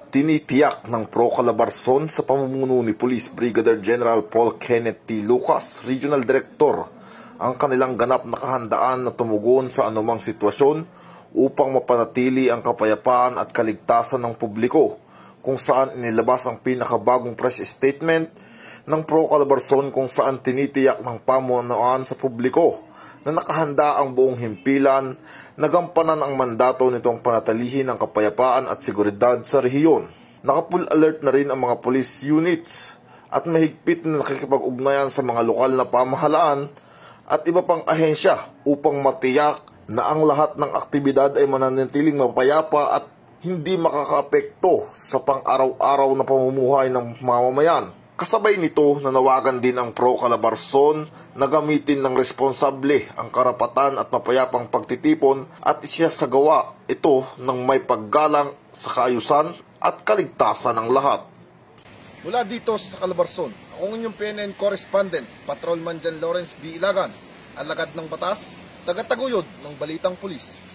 Tinitiyak ng Pro Calabarzon sa pamumuno ni Police Brigadier General Paul Kenneth T. Lucas, Regional Director, ang kanilang ganap na kahandaan na tumugon sa anumang sitwasyon upang mapanatili ang kapayapaan at kaligtasan ng publiko, kung saan inilabas ang pinakabagong press statement ng Pro Calabarzon kung saan tinitiyak ng pamunuan sa publiko na nakahanda ang buong himpilan na gampanan ang mandato nitong panatilihin ang kapayapaan at seguridad sa rehiyon. Naka-full alert na rin ang mga police units at mahigpit na nakikipag-ugnayan sa mga lokal na pamahalaan at iba pang ahensya upang matiyak na ang lahat ng aktibidad ay mananatiling mapayapa at hindi makakaapekto sa pang-araw-araw na pamumuhay ng mamamayan. Kasabay nito, nanawagan din ang Pro Calabarzon na gamitin ng responsable ang karapatan at mapayapang pagtitipon at isasagawa ito ng may paggalang sa kaayusan at kaligtasan ng lahat. Mula dito sa Calabarzon, ako inyong PNN correspondent, Patrolman Jan Lawrence B. Ilagan, alagad ng batas, tagataguyod ng Balitang Pulis.